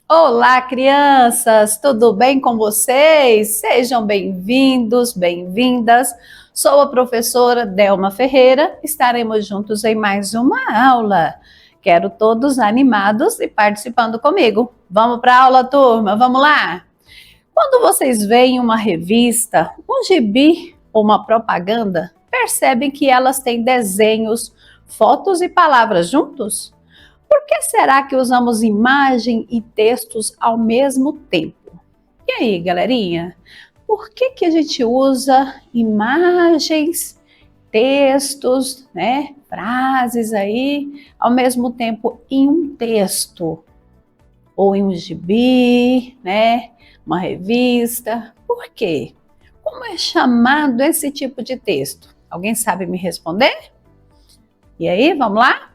Olá, crianças! Tudo bem com vocês? Sejam bem-vindos, bem-vindas. Sou a professora Delma Ferreira. Estaremos juntos em mais uma aula. Quero todos animados e participando comigo. Vamos para a aula, turma? Vamos lá? Quando vocês veem uma revista, um gibi ou uma propaganda, percebem que elas têm desenhos, fotos e palavras juntos? Por que será que usamos imagem e textos ao mesmo tempo? E aí, galerinha? Por que a gente usa imagens, textos, né, frases aí, ao mesmo tempo em um texto? Ou em um gibi, né, uma revista? Por quê? Como é chamado esse tipo de texto? Alguém sabe me responder? E aí, vamos lá?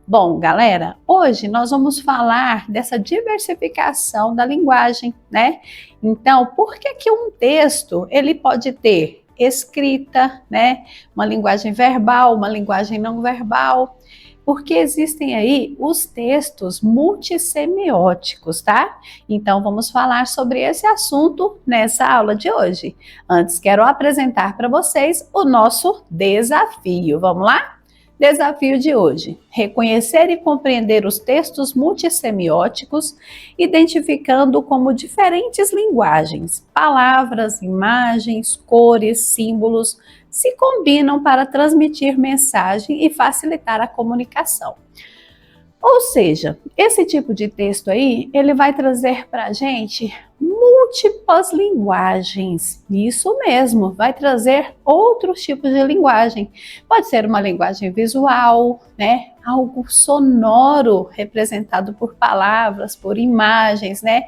Bom, galera, hoje nós vamos falar dessa diversificação da linguagem, né? Então, por que um texto ele pode ter escrita, né? Uma linguagem verbal, uma linguagem não verbal? Porque existem aí os textos multissemióticos, tá? Então, vamos falar sobre esse assunto nessa aula de hoje. Antes, quero apresentar para vocês o nosso desafio. Vamos lá? Desafio de hoje: reconhecer e compreender os textos multissemióticos, identificando como diferentes linguagens, palavras, imagens, cores, símbolos se combinam para transmitir mensagem e facilitar a comunicação. Ou seja, esse tipo de texto aí, ele vai trazer para a gente múltiplas linguagens. Isso mesmo, vai trazer outros tipos de linguagem. Pode ser uma linguagem visual, né? Algo sonoro, representado por palavras, por imagens, né?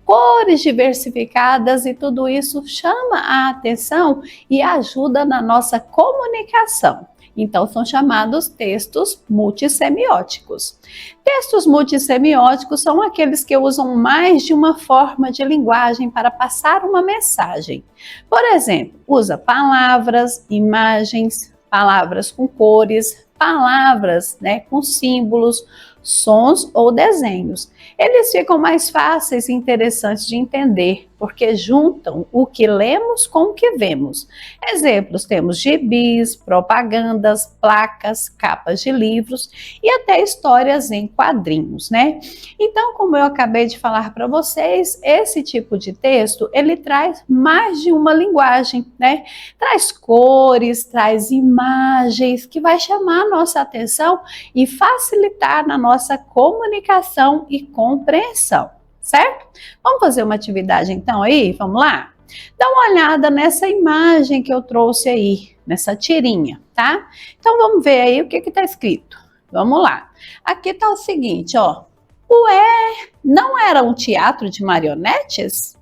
Cores diversificadas e tudo isso chama a atenção e ajuda na nossa comunicação. Então, são chamados textos multissemióticos. Textos multissemióticos são aqueles que usam mais de uma forma de linguagem para passar uma mensagem. Por exemplo, usa palavras, imagens, palavras com cores, palavras, né, com símbolos, sons ou desenhos. Eles ficam mais fáceis e interessantes de entender, porque juntam o que lemos com o que vemos. Exemplos, temos gibis, propagandas, placas, capas de livros e até histórias em quadrinhos, né? Então, como eu acabei de falar para vocês, esse tipo de texto, ele traz mais de uma linguagem, né? Traz cores, traz imagens que vai chamar a nossa atenção e facilitar na nossa comunicação e compreensão, certo? Vamos fazer uma atividade então aí? Vamos lá? Dá uma olhada nessa imagem que eu trouxe aí, nessa tirinha, tá? Então vamos ver aí o que está escrito. Vamos lá. Aqui está o seguinte, ó. Ué, não era um teatro de marionetes?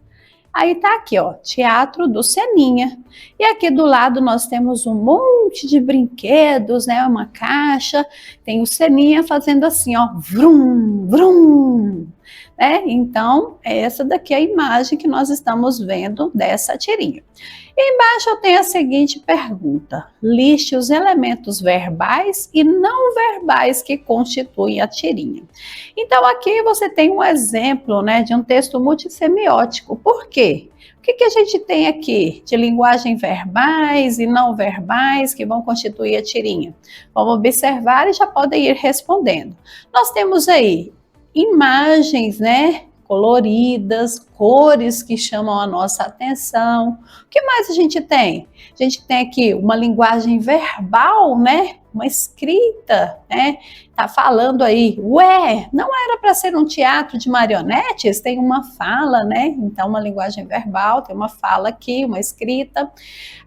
Aí tá aqui, ó, Teatro do Seninha. E aqui do lado nós temos um monte de brinquedos, né? Uma caixa, tem o Seninha fazendo assim, ó, vrum, vrum, né? Então, essa daqui é a imagem que nós estamos vendo dessa tirinha. E embaixo eu tenho a seguinte pergunta: liste os elementos verbais e não verbais que constituem a tirinha. Então, aqui você tem um exemplo, né, de um texto multissemiótico. Por quê? O que a gente tem aqui de linguagem verbais e não verbais que vão constituir a tirinha? Vamos observar e já podem ir respondendo. Nós temos aí imagens, né, coloridas, cores que chamam a nossa atenção. O que mais a gente tem? A gente tem aqui uma linguagem verbal, né? Uma escrita, né? Tá falando aí, ué, não era para ser um teatro de marionetes? Tem uma fala, né? Então, uma linguagem verbal, tem uma fala aqui, uma escrita.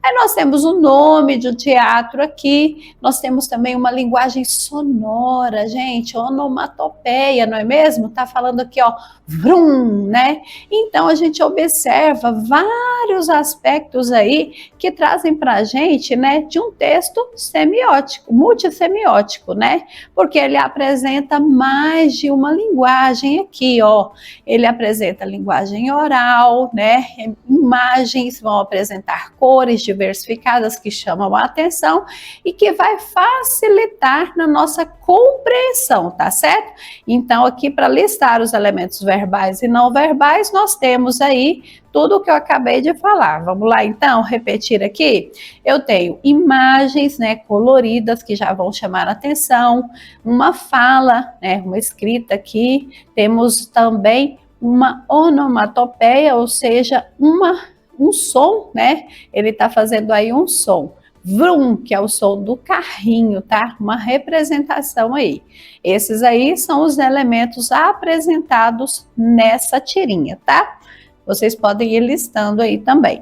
Aí nós temos o nome de um teatro aqui, nós temos também uma linguagem sonora, gente, onomatopeia, não é mesmo? Tá falando aqui, ó, vrum, né? Então, a gente observa vários aspectos aí que trazem para a gente, né, de um texto semiótico, multissemiótico, né? Porque ele apresenta mais de uma linguagem aqui, ó. Ele apresenta linguagem oral, né? Imagens vão apresentar cores diversificadas que chamam a atenção e que vai facilitar na nossa compreensão, tá certo? Então, aqui para listar os elementos verbais e não verbais, nós temos aí tudo o que eu acabei de falar. Vamos lá, então, repetir aqui? Eu tenho imagens, né, coloridas que já vão chamar a atenção, uma fala, né, uma escrita aqui, temos também uma onomatopeia, ou seja, um som, né? Ele está fazendo aí um som. Vrum, que é o som do carrinho, tá? Uma representação aí. Esses aí são os elementos apresentados nessa tirinha, tá? Vocês podem ir listando aí também.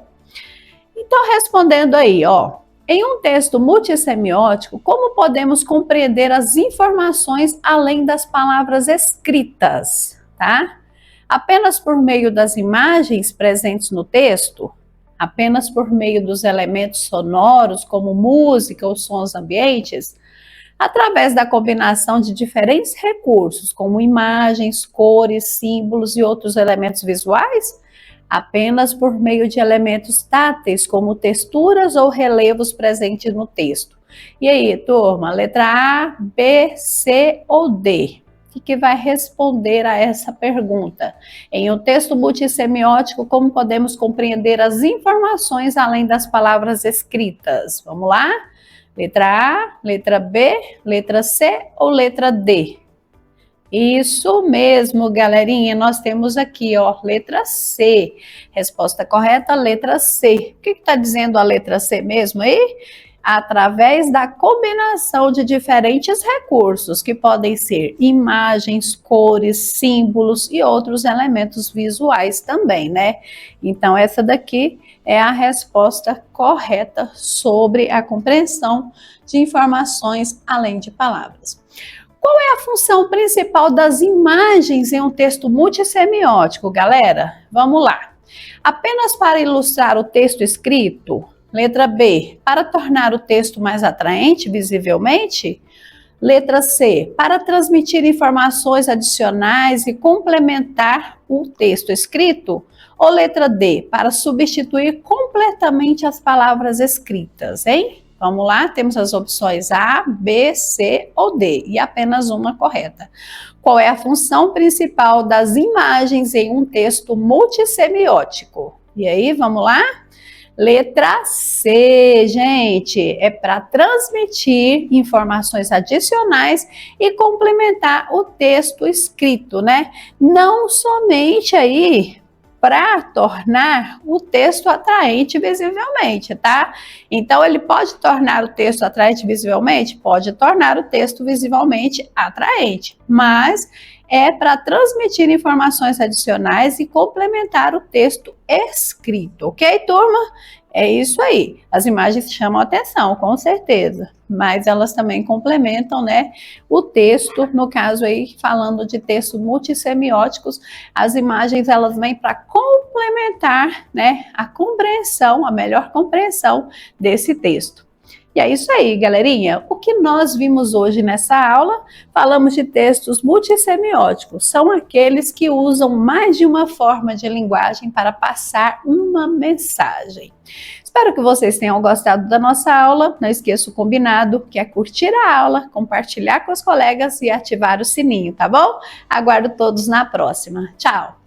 Então, respondendo aí, ó. Em um texto multissemiótico, como podemos compreender as informações além das palavras escritas, tá? Apenas por meio das imagens presentes no texto? Apenas por meio dos elementos sonoros, como música ou sons ambientes? Através da combinação de diferentes recursos, como imagens, cores, símbolos e outros elementos visuais? Apenas por meio de elementos táteis, como texturas ou relevos presentes no texto. E aí, turma, letra A, B, C ou D? O que vai responder a essa pergunta? Em um texto multissemiótico, como podemos compreender as informações além das palavras escritas? Vamos lá? Letra A, letra B, letra C ou letra D? Isso mesmo, galerinha, nós temos aqui, ó, letra C. Resposta correta, letra C. O que está dizendo a letra C mesmo aí? Através da combinação de diferentes recursos, que podem ser imagens, cores, símbolos e outros elementos visuais também, né? Então, essa daqui é a resposta correta sobre a compreensão de informações além de palavras. Qual é a função principal das imagens em um texto multissemiótico, galera? Vamos lá. Apenas para ilustrar o texto escrito? Letra B, para tornar o texto mais atraente visivelmente? Letra C, para transmitir informações adicionais e complementar o texto escrito? Ou letra D, para substituir completamente as palavras escritas, hein? Vamos lá, temos as opções A, B, C ou D, e apenas uma correta. Qual é a função principal das imagens em um texto multissemiótico? E aí, vamos lá? Letra C, gente, é para transmitir informações adicionais e complementar o texto escrito, né? Não somente aí para tornar o texto atraente visivelmente, tá? Então, ele pode tornar o texto atraente visivelmente? Pode tornar o texto visivelmente atraente, mas é para transmitir informações adicionais e complementar o texto escrito, ok, turma? É isso aí. As imagens chamam a atenção, com certeza, mas elas também complementam, né, o texto. No caso aí, falando de textos multissemióticos, as imagens elas vêm para complementar, né, a compreensão, a melhor compreensão desse texto. E é isso aí, galerinha. O que nós vimos hoje nessa aula, falamos de textos multissemióticos. São aqueles que usam mais de uma forma de linguagem para passar uma mensagem. Espero que vocês tenham gostado da nossa aula. Não esqueça o combinado, que é curtir a aula, compartilhar com os colegas e ativar o sininho, tá bom? Aguardo todos na próxima. Tchau!